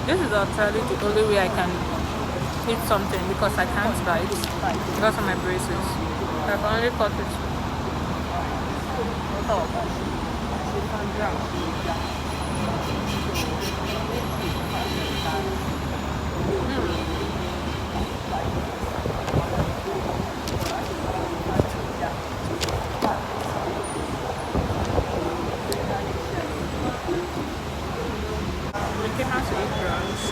This is actually the only way I can eat something because I can't bite because of my braces. I can only cut it. We came out to eat brunch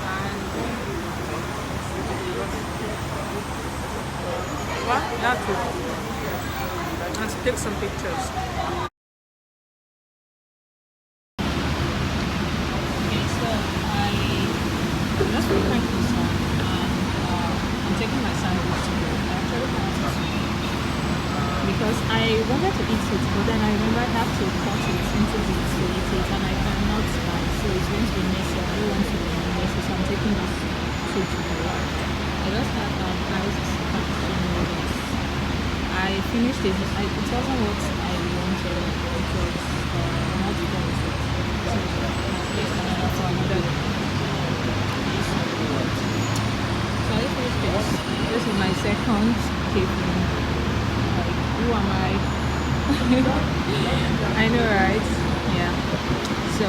and well, that's it. And to take some pictures. Okay, so I'm just preparing for some and I'm taking my sandwich to go. I actually wanted to because I wanted to eat it, but then I remember I have to cut it into bits to eat it and I cannot bite, so it's going to be messy. I don't want to be messy, so I'm taking this food to go. I just had rice and noodles. I finished it. It wasn't what I wanted. It was not what it. So I placed another for another. So I finished this. This is my second cake. Like, who am I? I know, right? Yeah. So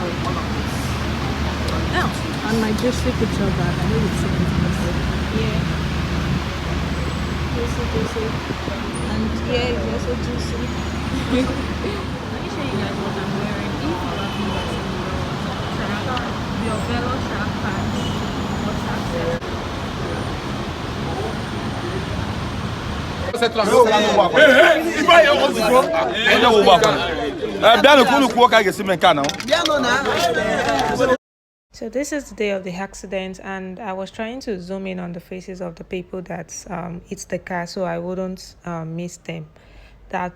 now on my juicy picture bag. I know you've seen it before. Yeah. Juicy. And yeah, it's also juicy. Let me show you guys what I'm wearing. If you have your fellow shark pants or shark set. So this is the day of the accident, and I was trying to zoom in on the faces of the people that hit the car so I wouldn't miss them.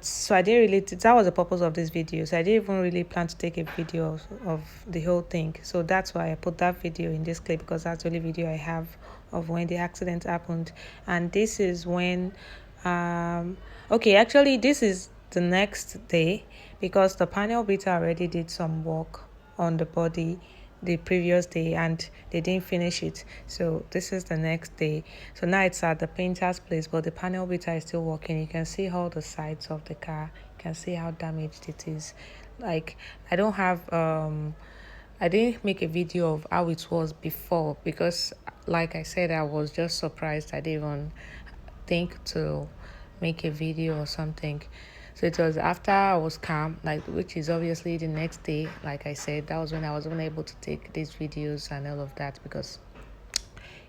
So I didn't really, that was the purpose of this video. So I didn't even really plan to take a video of the whole thing. So that's why I put that video in this clip, because that's the only video I have of when the accident happened. And this is when okay, actually this is the next day, because the panel beater already did some work on the body the previous day and they didn't finish it. So this is the next day. So now it's at the painter's place, but the panel beater is still working. You can see all the sides of the car. You can see how damaged it is. Like, I don't have I didn't make a video of how it was before, because like I said, I was just surprised. I didn't even think to make a video or something. So it was after I was calm, like, which is obviously the next day. Like I said, that was when I was unable to take these videos and all of that, because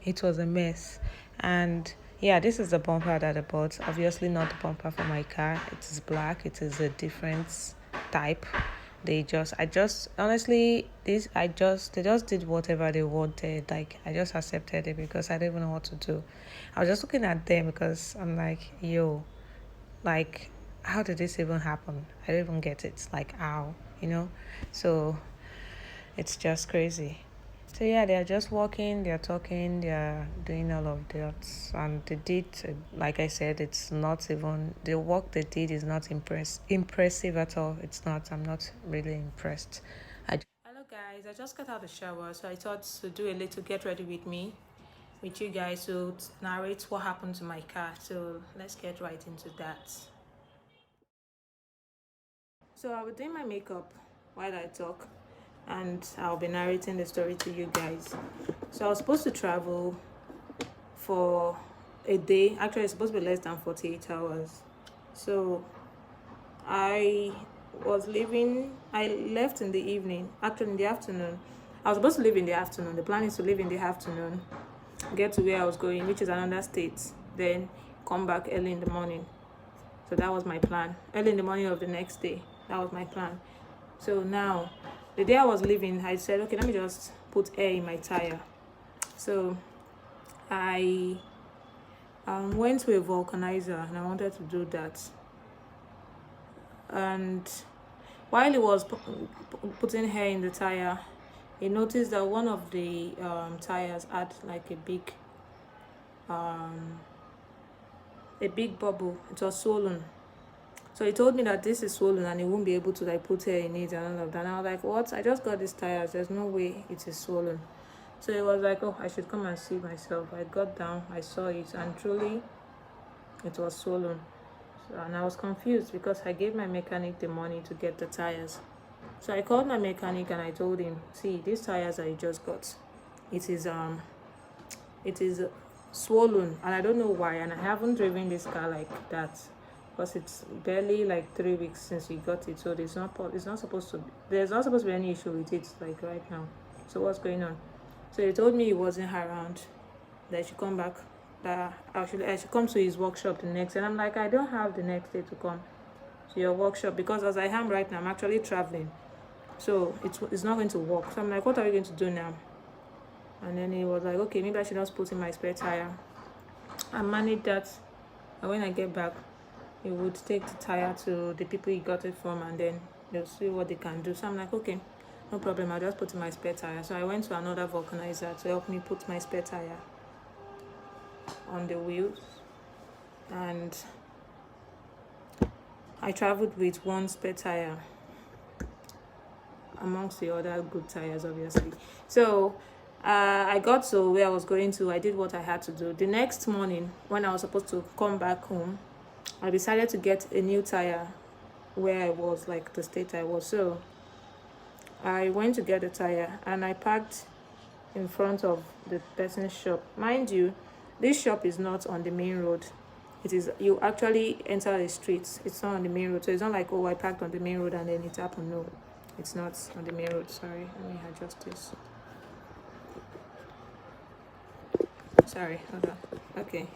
it was a mess. And yeah, this is the bumper that I bought. Obviously not the bumper for my car. It is black. It is a different type. They just honestly, they just did whatever they wanted. Like, I just accepted it because I didn't even know what to do. I was just looking at them because I'm like, yo, like, how did this even happen? I don't even get it. Like, how, So it's just crazy. So yeah, they're just walking, they're talking, they're doing all of that, and they did, like I said, it's not even, the work they did is not impressive at all. It's not. I'm not really impressed. Hello guys, I just got out of the shower, so I thought to do a little get ready with me, with you guys, to narrate what happened to my car. So let's get right into that. So I'll be doing my makeup while I talk, and I'll be narrating the story to you guys. So I was supposed to travel for a day. Actually, it's supposed to be less than 48 hours. So I left in the evening, actually in the afternoon. I was supposed to leave in the afternoon. The plan is to leave in the afternoon, get to where I was going, which is another state, then come back early in the morning. So that was my plan. Early in the morning of the next day, that was my plan. So now, the day I was leaving, I said, okay, let me just put air in my tire. So I went to a vulcanizer, and I wanted to do that. And while he was putting air in the tire, he noticed that one of the tires had like a big bubble. It was swollen. So he told me that this is swollen and he won't be able to like put hair in it and all of that. And I was like, what? I just got these tires. There's no way it is swollen. So he was like, oh, I should come and see myself. I got down, I saw it, and truly it was swollen. So, and I was confused because I gave my mechanic the money to get the tires. So I called my mechanic and I told him, see, these tires that you just got, it is swollen and I don't know why, and I haven't driven this car like that because it's barely like 3 weeks since we got it, so there's not supposed to be any issue with it like right now. So what's going on? So he told me he wasn't around, that I should come back, that I should come to his workshop the next day. And I'm like, I don't have the next day to come to your workshop because as I am right now, I'm actually traveling, so it's not going to work. So I'm like, what are we going to do now? And then he was like, okay, maybe I should just put in my spare tire and manage that. And when I get back, he would take the tire to the people he got it from, and then they'll see what they can do. So I'm like, okay, no problem, I'll just put in my spare tire. So I went to another vulcanizer to help me put my spare tire on the wheels, and I traveled with one spare tire amongst the other good tires, obviously. So I got to where I was going to. I did what I had to do. The next morning, when I was supposed to come back home, I decided to get a new tire where I was, like the state I was. So I went to get a tire and I parked in front of the person's shop. Mind you, this shop is not on the main road. It is, you actually enter the streets. It's not on the main road. So it's not like, oh, I parked on the main road and then it happened. No, it's not on the main road. Sorry, let me adjust this. Sorry, hold on. Okay,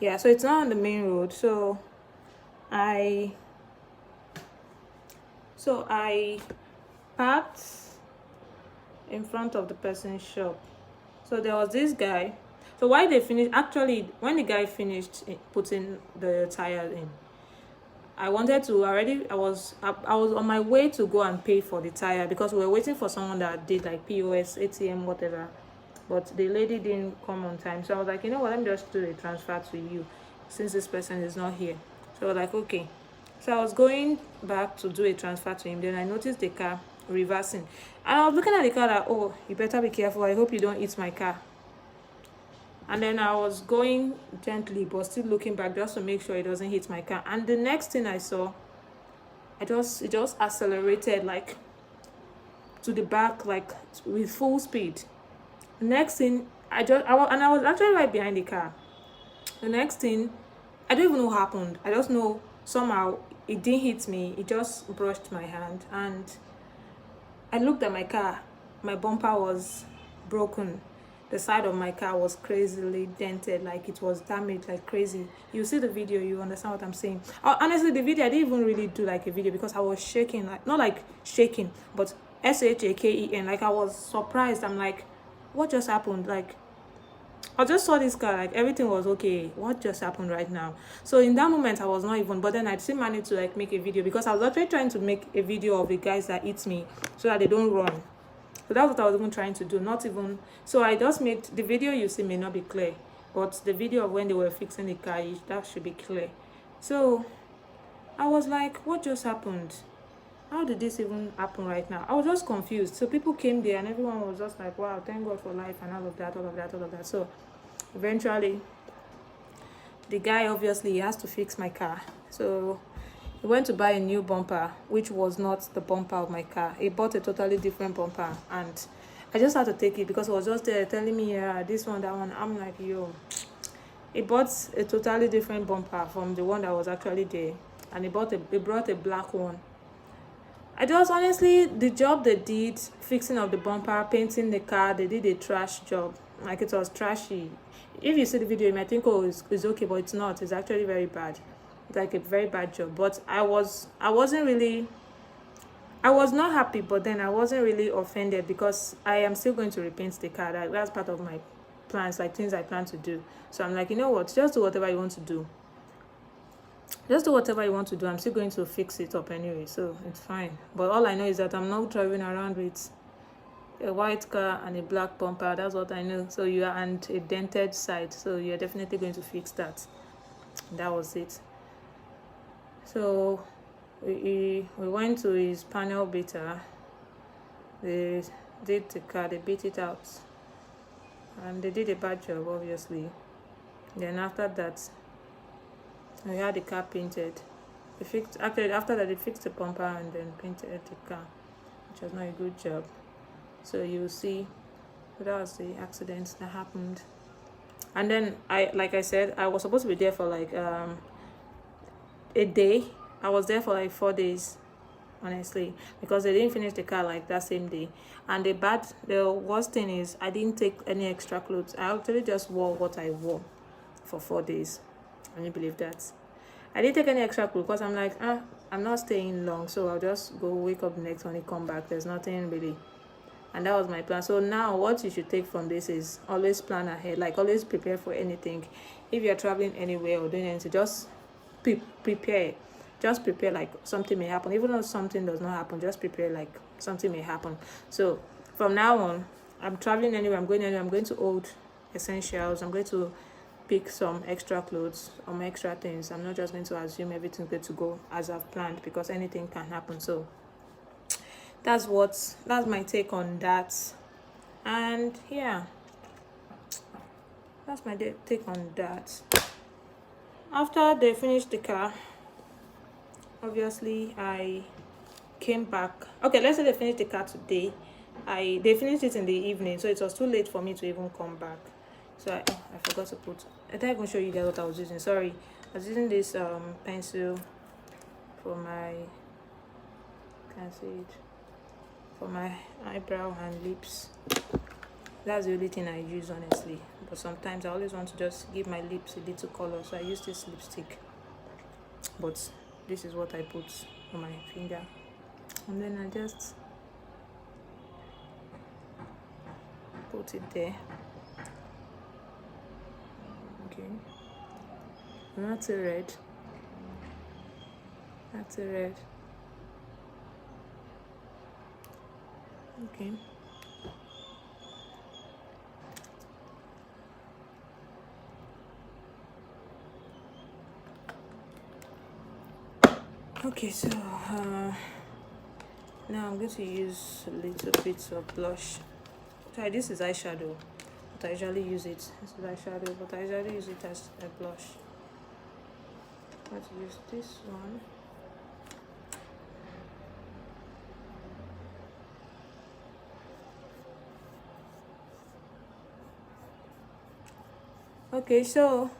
yeah, so it's not on the main road. So I parked in front of the person's shop. So there was this guy. So while they finished, actually when the guy finished putting the tire in, I was on my way to go and pay for the tire because we were waiting for someone that did like POS, ATM, whatever. But the lady didn't come on time. So I was like, you know what, let me just do a transfer to you since this person is not here. So I was like, okay. So I was going back to do a transfer to him. Then I noticed the car reversing. And I was looking at the car like, oh, you better be careful. I hope you don't hit my car. And then I was going gently, but still looking back just to make sure it doesn't hit my car. And the next thing I saw, it just accelerated like to the back, like with full speed. The next thing, I was actually right behind the car. The next thing, I don't even know what happened. I just know somehow it didn't hit me. It just brushed my hand. And I looked at my car. My bumper was broken. The side of my car was crazily dented, like it was damaged like crazy. You see the video, you understand what I'm saying. Honestly, the video, I didn't even really do like a video because I was shaking, like not like shaking, but shaken. Like I was surprised. I'm like, what just happened? Like I just saw this car, like everything was okay. What just happened right now? So in that moment I was not even, but then I still managed to like make a video because I was actually trying to make a video of the guys that eat me so that they don't run. So that's what I was even trying to do. Not even, so I just made the video you see may not be clear, but the video of when they were fixing the car, that should be clear. So I was like, what just happened? How did this even happen right now? I was just confused. So people came there and everyone was just like, wow, thank God for life and all of that. So eventually the guy, obviously he has to fix my car. So he went to buy a new bumper, which was not the bumper of my car. He bought a totally different bumper and I just had to take it because he was just there telling me, yeah, this one, that one. I'm like, yo. He bought a totally different bumper from the one that was actually there, and he brought a black one. I just honestly, the job they did, fixing up the bumper, painting the car, they did a trash job. Like it was trashy. If you see the video, you might think, oh, it's okay, but it's not. It's actually very bad. It's like a very bad job. But I was not happy, but then I wasn't really offended because I am still going to repaint the car. That's part of my plans, like things I plan to do. So I'm like, you know what? Just do whatever you want to do. Just do whatever you want to do. I'm still going to fix it up anyway, so it's fine. But all I know is that I'm not driving around with a white car and a black bumper. That's what I know. So you are, and a dented side, so you're definitely going to fix that. That was it. So we went to his panel beater. They did the car, they beat it out, and they did a bad job, obviously. Then after that, we had the car painted. They fixed, actually after that they fixed the bumper and then painted the car, which was not a good job. So you see, that was the accident that happened. And then like I said, I was supposed to be there for like a day. I was there for like 4 days, honestly, because they didn't finish the car like that same day. And the worst thing is I didn't take any extra clothes. I actually just wore what I wore for 4 days. Can you believe that? I didn't take any extra clothes because I'm like, I'm not staying long, so I'll just go wake up the next morning, come back. There's nothing really. And that was my plan. So now what you should take from this is always plan ahead, like always prepare for anything. If you're traveling anywhere or doing anything, just prepare. Just prepare, like something may happen. Even though something does not happen, just prepare like something may happen. So from now on, I'm traveling anywhere, I'm going anywhere, I'm going to hold essentials. I'm going to pick some extra clothes, some extra things. I'm not just going to assume everything's good to go as I've planned, because anything can happen. So that's my take on that. And yeah, that's my take on that. After they finished the car, obviously I came back. Okay, let's say they finished the car today. They finished it in the evening, so it was too late for me to even come back. So I forgot to put, I didn't even show you guys what I was using. Sorry, I was using this pencil for my, can't see it, for my eyebrow and lips. That's the only thing I use, honestly. But sometimes I always want to just give my lips a little color, so I use this lipstick. But this is what I put on my finger, and then I just put it there. Okay, and that's a red. That's a red. Okay. Okay, so now I'm going to use a little bit of blush. Sorry, this is eyeshadow, but I usually use it. This is eyeshadow, but I usually use it as a blush. I'm going to use this one. Okay, so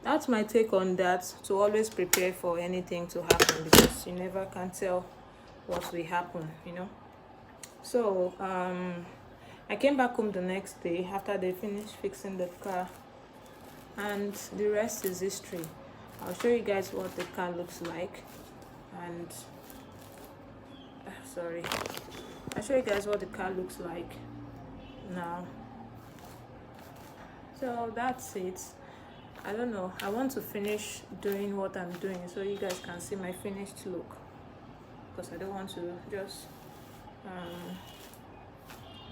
that's my take on that. To always prepare for anything to happen, because you never can tell what will happen, you know. So I came back home the next day after they finished fixing the car, and the rest is history. I'll show you guys what the car looks like, and sorry, I'll show you guys what the car looks like now. So that's it. I don't know, I want to finish doing what I'm doing so you guys can see my finished look, because I don't want to just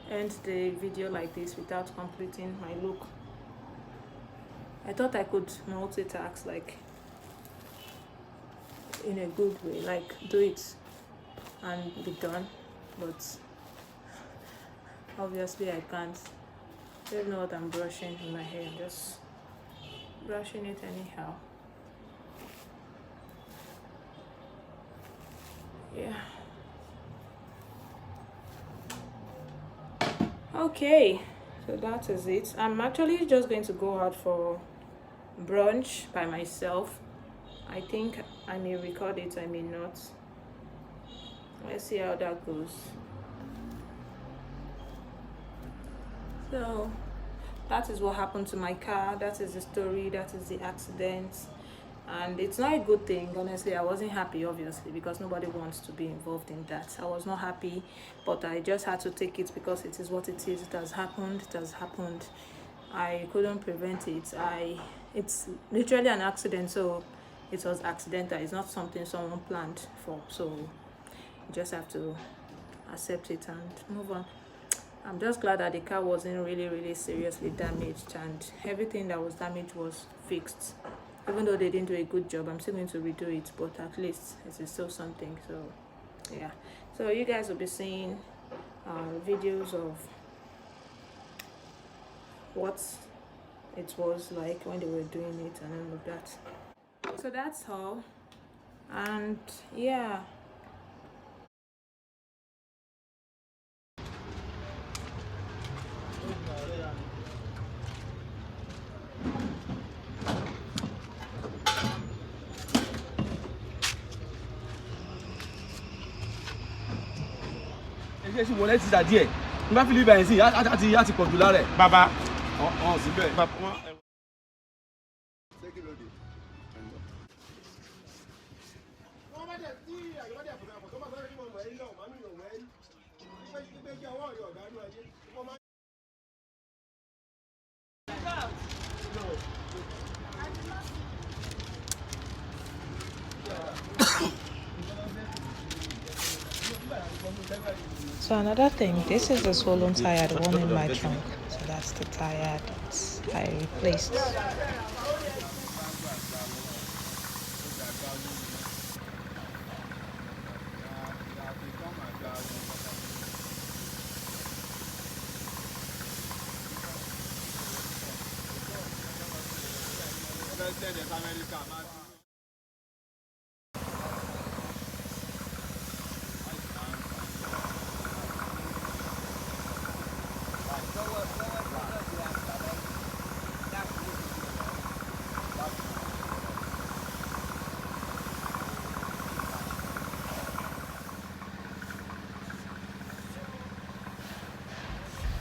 end the video like this without completing my look. I thought I could multitask, like in a good way, like do it and be done, but obviously I can't. I don't know what I'm brushing in my hair. I'm just brushing it anyhow. Yeah. Okay, so that is it. I'm actually just going to go out for brunch by myself. I think I may record it, I may not. Let's see how that goes. So that is what happened to my car. That is the story. That is the accident. And it's not a good thing, honestly. I wasn't happy, obviously, because nobody wants to be involved in that. I was not happy, but I just had to take it because it is what it is. It has happened. It has happened. I couldn't prevent it. It's literally an accident, so it was accidental. It's not something someone planned for, so you just have to accept it and move on. I'm just glad that the car wasn't really seriously damaged, and everything that was damaged was fixed. even though they didn't do a good job, I'm still going to redo it, but at least it is still something. So yeah, so you guys will be seeing videos of what it was like when they were doing it and all of that. So that's all. And yeah, ẹ ṣe wọlé ti dà díẹ̀ n bá fi lè bẹ̀rẹ̀ sí i á ti pọ̀ jù lára ẹ̀. bàbá ọ̀ síbẹ̀. so another thing, this is the swollen tire, the one in my trunk. So that's the tire that I replaced.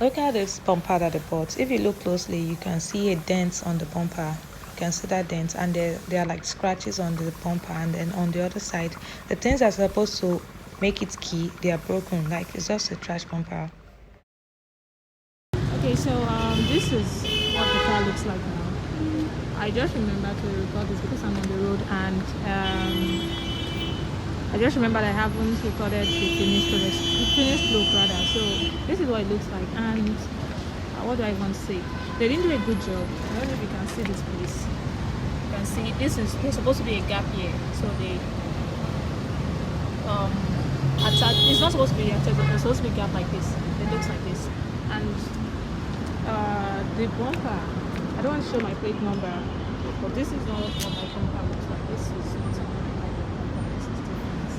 Look at this bumper that they bought. If you look closely, you can see a dent on the bumper. You can see that dent, and there are like scratches on the bumper, and then on the other side, the things that are supposed to make it key, they are broken. Like, it's just a trash bumper. Okay, so this is what the car looks like now. I just remember to record this because I'm on the road, and I just remember I haven't recorded the finished look rather. So this is what it looks like, and what do I even say? They didn't do a good job. I don't know if you can see this place. You can see there's supposed to be a gap here, so they attach. It's not supposed to be attached. It's supposed to be a gap like this. It looks like this, and the bumper. I don't want to show my plate number, but this is not what my bumper looks like. This is not my bumper. This is different.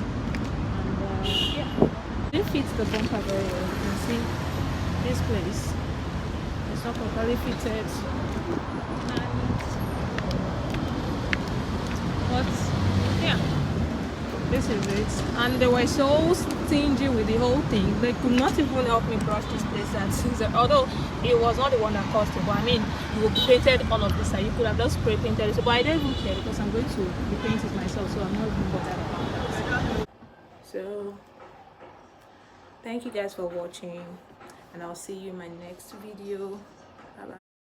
And yeah, it fits the bumper very well. You can see this place. It's not properly fitted. But yeah, this is it. And they were so stingy with the whole thing. They could not even help me brush this place. And although it was not the one that cost it, but I mean, you painted all of this, and you could have just spray painted it. So, but I don't even care because I'm going to repaint it myself, so I'm not even bothered about that. So, thank you guys for watching, and I'll see you in my next video.